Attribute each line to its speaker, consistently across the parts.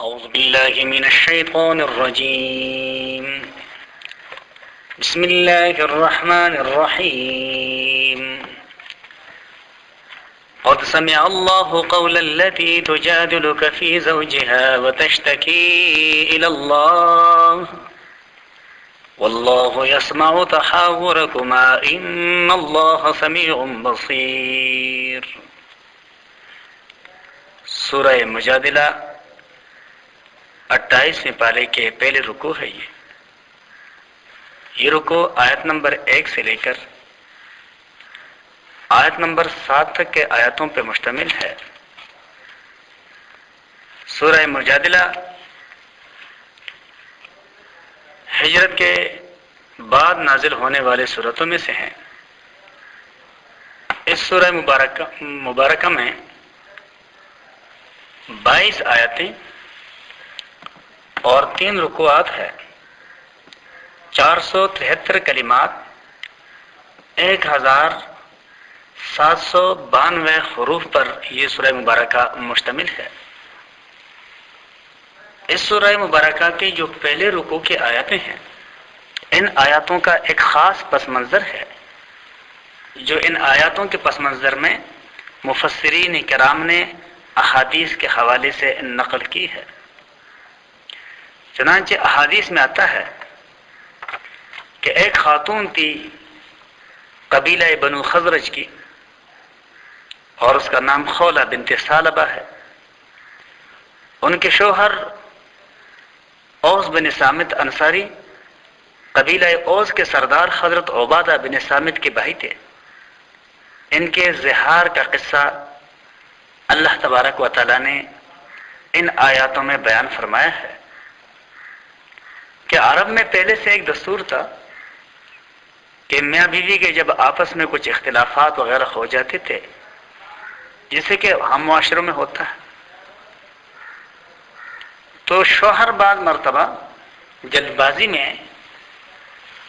Speaker 1: أعوذ بالله من الشيطان الرجيم. بسم الله الرحمن الرحيم. قد سمع الله قول التي تجادلك في زوجها وتشتكي إلى الله والله يسمع تحاوركما إن الله سميع بصير. سورہ مجادلہ 28ویں پارے کے پہلے رکوع ہے. یہ رکوع آیت نمبر 1 سے لے کر آیت نمبر 7 تک کے آیاتوں پہ مشتمل ہے. سورہ مجادلہ ہجرت کے بعد نازل ہونے والے سورتوں میں سے ہیں. اس سورہ مبارکہ میں 22 آیتیں اور 3 رکوعات ہے. 473 کلمات، 1792 حروف پر یہ سورہ مبارکہ مشتمل ہے. اس سورہ مبارکہ کے جو پہلے رکوع کی آیاتیں ہیں، ان آیاتوں کا ایک خاص پس منظر ہے جو ان آیاتوں کے پس منظر میں مفسرین کرام نے احادیث کے حوالے سے نقل کی ہے. چنانچہ احادیث میں آتا ہے کہ ایک خاتون تھی قبیلہ بنو خزرج کی، اور اس کا نام خولہ بنت ثعلبہ ہے. ان کے شوہر اوس بن صامت انصاری قبیلہ اوس کے سردار حضرت عبادہ بن صامت کے بھائی تھے. ان کے زہار کا قصہ اللہ تبارک و تعالی نے ان آیاتوں میں بیان فرمایا ہے کہ عرب میں پہلے سے ایک دستور تھا کہ میاں بیوی کے جب آپس میں کچھ اختلافات وغیرہ ہو جاتے تھے، جیسے کہ ہم معاشروں میں ہوتا ہے، تو شوہر بعض مرتبہ جلد بازی میں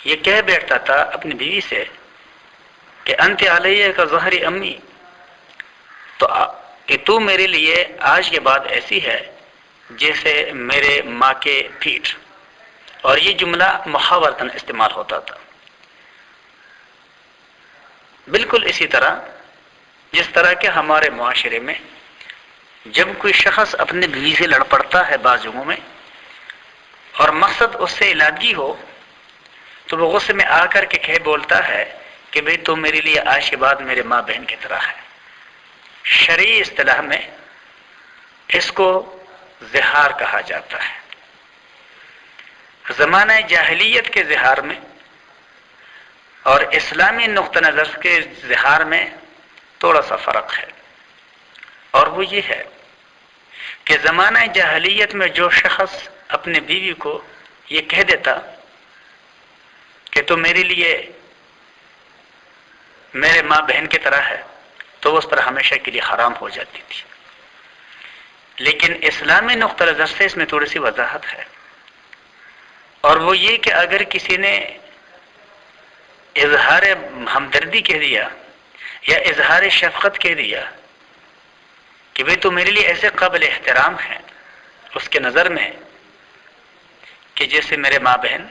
Speaker 1: یہ کہہ بیٹھتا تھا اپنی بیوی سے کہ انت علیہ کا ظہری امی، تو کہ تو میرے لیے آج کے بعد ایسی ہے جیسے میرے ماں کے پیٹھ. اور یہ جملہ محاورتاً استعمال ہوتا تھا. بالکل اسی طرح جس طرح کہ ہمارے معاشرے میں جب کوئی شخص اپنے بیوی سے لڑ پڑتا ہے بعض جگہوں میں، اور مقصد اس سے علیحدگی ہو، تو وہ غصے میں آ کر کے کہہ بولتا ہے کہ بھئی تو میرے لیے آج کے بعد میرے ماں بہن کی طرح ہے. شرعی اصطلاح میں اس کو زہار کہا جاتا ہے. زمانہ جاہلیت کے زہار میں اور اسلامی نقطہ نظر کے زہار میں تھوڑا سا فرق ہے، اور وہ یہ ہے کہ زمانہ جاہلیت میں جو شخص اپنے بیوی کو یہ کہہ دیتا کہ تو میرے لیے میرے ماں بہن کی طرح ہے، تو وہ اس پر ہمیشہ کے لیے حرام ہو جاتی تھی. لیکن اسلامی نقطہ نظر سے اس میں تھوڑی سی وضاحت ہے، اور وہ یہ کہ اگر کسی نے اظہار ہمدردی کہہ دیا یا اظہار شفقت کہہ دیا کہ بھئی تو میرے لیے ایسے قابل احترام ہے اس کے نظر میں کہ جیسے میرے ماں بہن،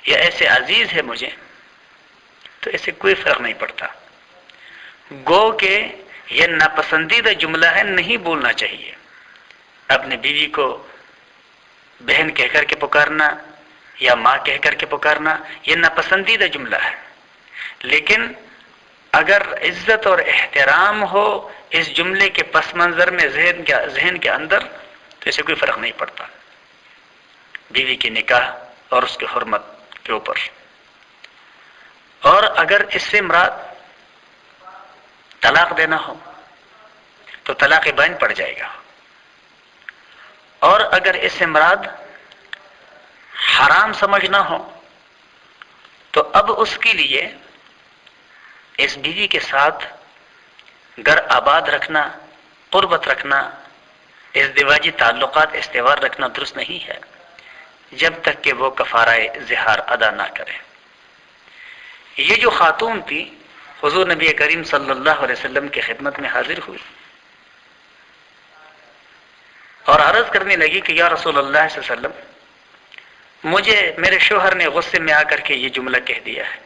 Speaker 1: یا ایسے عزیز ہے مجھے، تو اسے کوئی فرق نہیں پڑتا. گو کہ یہ ناپسندیدہ جملہ ہے، نہیں بولنا چاہیے. اپنی بیوی کو بہن کہہ کر کے پکارنا یا ماں کہہ کر کے پکارنا یہ ناپسندیدہ جملہ ہے. لیکن اگر عزت اور احترام ہو اس جملے کے پس منظر میں ذہن کے اندر، تو اسے کوئی فرق نہیں پڑتا بیوی کے نکاح اور اس کی حرمت کے اوپر. اور اگر اس سے مراد طلاق دینا ہو تو طلاق بائن پڑ جائے گا، اور اگر اس سے مراد حرام سمجھنا ہو تو اب اس کے لیے اس بیوی کے ساتھ گھر آباد رکھنا، قربت رکھنا، ازدواجی تعلقات استوار رکھنا درست نہیں ہے جب تک کہ وہ کفارہ زہار ادا نہ کرے. یہ جو خاتون تھی حضور نبی کریم صلی اللہ علیہ وسلم کی خدمت میں حاضر ہوئی، اور عرض کرنے لگی کہ یا رسول اللہ صلی اللہ علیہ وسلم، مجھے میرے شوہر نے غصے میں آ کر کے یہ جملہ کہہ دیا ہے،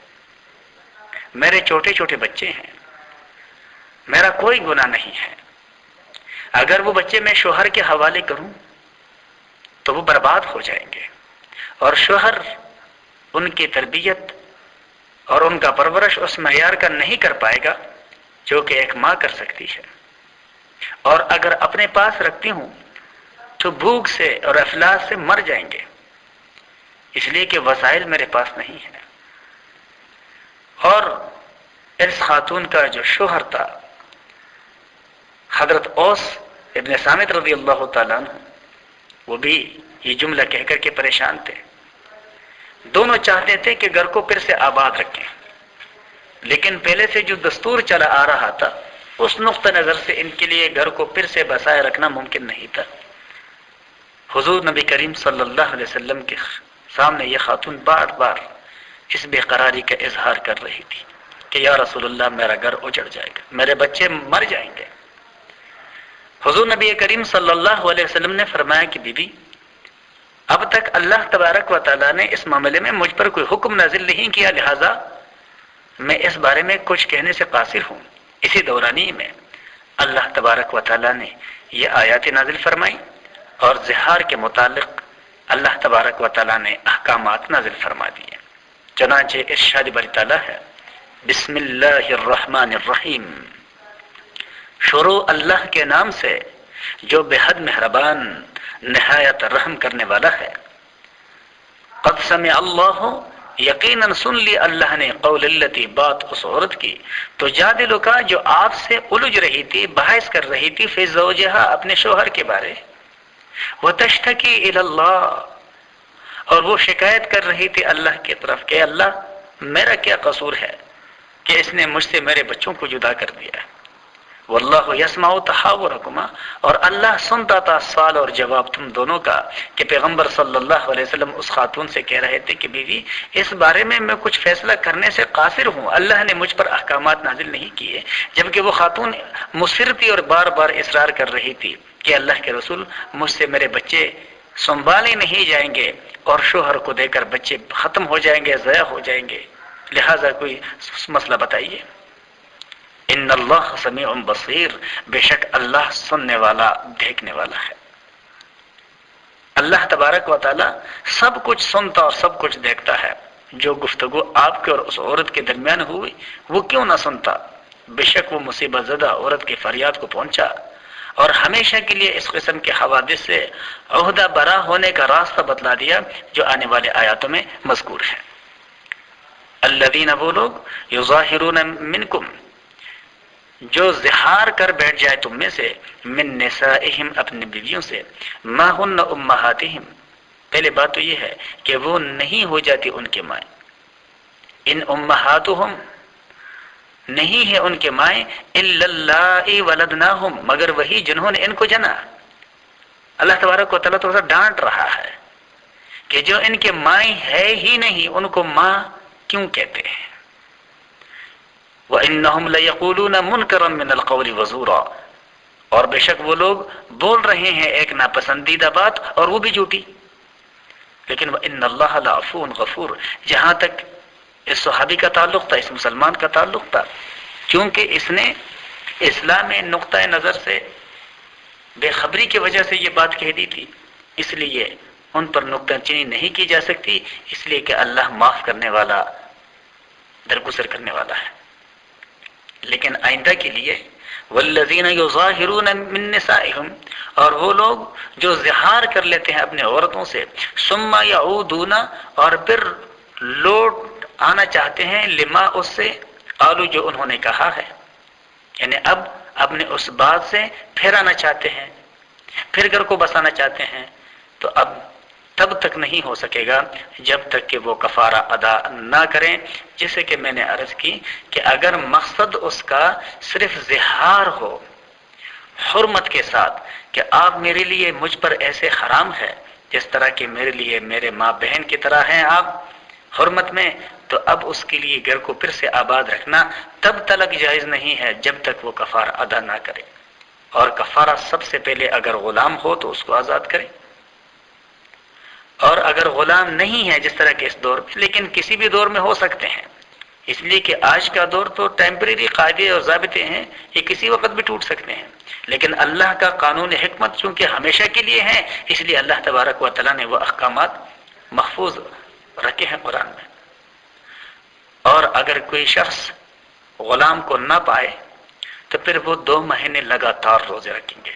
Speaker 1: میرے چھوٹے چھوٹے بچے ہیں، میرا کوئی گناہ نہیں ہے، اگر وہ بچے میں شوہر کے حوالے کروں تو وہ برباد ہو جائیں گے، اور شوہر ان کی تربیت اور ان کا پرورش اس معیار کا نہیں کر پائے گا جو کہ ایک ماں کر سکتی ہے، اور اگر اپنے پاس رکھتی ہوں تو بھوک سے اور افلاس سے مر جائیں گے، اس لیے کہ وسائل میرے پاس نہیں ہیں۔ اور اس خاتون کا جو شوہر تھا حضرت اوس ابن صامت رضی اللہ تعالیٰ عنہ، وہ بھی یہ جملہ کہہ کر کے پریشان تھے۔ دونوں چاہتے تھے کہ گھر کو پھر سے آباد رکھیں، لیکن پہلے سے جو دستور چلا آ رہا تھا اس نقطہ نظر سے ان کے لیے گھر کو پھر سے بسائے رکھنا ممکن نہیں تھا۔ حضور نبی کریم صلی اللہ علیہ وسلم کے سامنے یہ خاتون بار بار اس بے قراری کا اظہار کر رہی تھی کہ یا رسول اللہ میرا گھر اجڑ جائے گا، میرے بچے مر جائیں گے۔ حضور نبی کریم صلی اللہ علیہ وسلم نے فرمایا کہ بی بی، اب تک اللہ تبارک و تعالیٰ نے اس معاملے میں مجھ پر کوئی حکم نازل نہیں کیا، لہذا میں اس بارے میں کچھ کہنے سے قاصر ہوں۔ اسی دورانی میں اللہ تبارک و تعالیٰ نے یہ آیات نازل فرمائی اور زہار کے متعلق اللہ تبارک و تعالیٰ نے احکامات نازل فرما دیے۔ چنانچہ ارشاد باری تعالیٰ ہے، بسم اللہ الرحمن الرحیم، شروع اللہ کے نام سے جو بے حد مہربان نہایت رحم کرنے والا ہے۔ قد سمع اللہ، یقیناً سن لی اللہ نے، قول التی، بات اس عورت کی، تو جادلو کا جو آپ سے الجھ رہی تھی، بحث کر رہی تھی، فی زوجہا اپنے شوہر کے بارے، وتشتکی الی اللہ، اور وہ شکایت کر رہی تھی اللہ کی طرف کہ اللہ میرا کیا قصور ہے کہ اس نے مجھ سے میرے بچوں کو جدا کر دیا ہے۔ واللہ یسمع تحاورکما، اور اللہ سنتا تھا سوال اور جواب تم دونوں کا، کہ پیغمبر صلی اللہ علیہ وسلم اس خاتون سے کہہ رہے تھے کہ بیوی اس بارے میں کچھ فیصلہ کرنے سے قاصر ہوں، اللہ نے مجھ پر احکامات نازل نہیں کیے، جبکہ وہ خاتون مصر تھی اور بار بار اصرار کر رہی تھی کہ اللہ کے رسول مجھ سے میرے بچے سنبھالے نہیں جائیں گے اور شوہر کو دے کر بچے ختم ہو جائیں گے، ضائع ہو جائیں گے، لہذا کوئی مسئلہ بتائیے۔ ان اللہ سمیع بصیر، بے شک اللہ سننے والا دیکھنے والا ہے۔ اللہ تبارک و تعالی سب کچھ سنتا اور سب کچھ دیکھتا ہے۔ جو گفتگو آپ کے اور اس عورت کے درمیان ہوئی وہ کیوں نہ سنتا؟ بے شک وہ مصیبت زدہ عورت کی فریاد کو پہنچا اور ہمیشہ کے لیے اس قسم کے حوادث سے عہدہ برا ہونے کا راستہ بتلا دیا جو آنے والے آیاتوں میں مذکور ہے۔ الذین، وہ لوگ، یظاہرون منکم، جو زہار کر بیٹھ جائے تم میں سے، من نسائہم، اپنی بیویوں سے، ما ہن امہاتہم، پہلے بات تو یہ ہے کہ وہ نہیں ہو جاتی ان کے مائیں، ان امہاتہم، نہیں ہے ان کے مائیں، الا اللائی ولدناہم، مگر وہی جنہوں نے ان کو جنا۔ اللہ تبارک و تعالیٰ تھوڑا سا ڈانٹ رہا ہے کہ جو ان کے مائیں ہے ہی نہیں ان کو ماں کیوں کہتے ہیں۔ وَإِنَّهُمْ لَيَقُولُونَ مُنْكَرًا مِنَ الْقَوْلِ وَزُورًا، اور بے شک وہ لوگ بول رہے ہیں ایک ناپسندیدہ بات اور وہ بھی جھوٹی۔ لیکن وَإِنَّ اللَّهَ لَعَفُوٌّ غَفُورٌ، جہاں تک اس صحابی کا تعلق تھا، اس مسلمان کا تعلق تھا، کیونکہ اس نے اسلام نقطۂ نظر سے بے خبری کی وجہ سے یہ بات کہہ دی تھی، اس لیے ان پر نقطہ چینی نہیں کی جا سکتی، اس لیے کہ اللہ معاف کرنے والا، درگزر کرنے والا ہے۔ لیکن آئندہ کے لیے والذین یظاہرون من نسائہم، اور وہ لوگ جو زہار کر لیتے ہیں اپنے عورتوں سے، ثم یعودون، اور پھر لوٹ آنا چاہتے ہیں، لما، اس سے، قالوا، جو انہوں نے کہا ہے، یعنی اب اپنے اس بات سے پھر آنا چاہتے ہیں، پھر گھر کو بسانا چاہتے ہیں، تو اب تب تک نہیں ہو سکے گا جب تک کہ وہ کفارہ ادا نہ کریں، جیسے کہ میں نے عرض کی کہ اگر مقصد اس کا صرف زہار ہو حرمت کے ساتھ کہ آپ میرے لیے، مجھ پر ایسے حرام ہے جس طرح کہ میرے لیے میرے ماں بہن کی طرح ہیں آپ حرمت میں، تو اب اس کے لیے گھر کو پھر سے آباد رکھنا تب تلک جائز نہیں ہے جب تک وہ کفارہ ادا نہ کرے۔ اور کفارہ سب سے پہلے اگر غلام ہو تو اس کو آزاد کریں، اور اگر غلام نہیں ہے جس طرح کے اس دور میں، لیکن کسی بھی دور میں ہو سکتے ہیں، اس لیے کہ آج کا دور تو ٹیمپریری قاعدے اور ضابطے ہیں، یہ کسی وقت بھی ٹوٹ سکتے ہیں، لیکن اللہ کا قانون حکمت چونکہ ہمیشہ کے لیے ہے، اس لیے اللہ تبارک و تعالیٰ نے وہ احکامات محفوظ رکھے ہیں قرآن میں۔ اور اگر کوئی شخص غلام کو نہ پائے تو پھر وہ 2 مہینے لگاتار روزے رکھیں گے،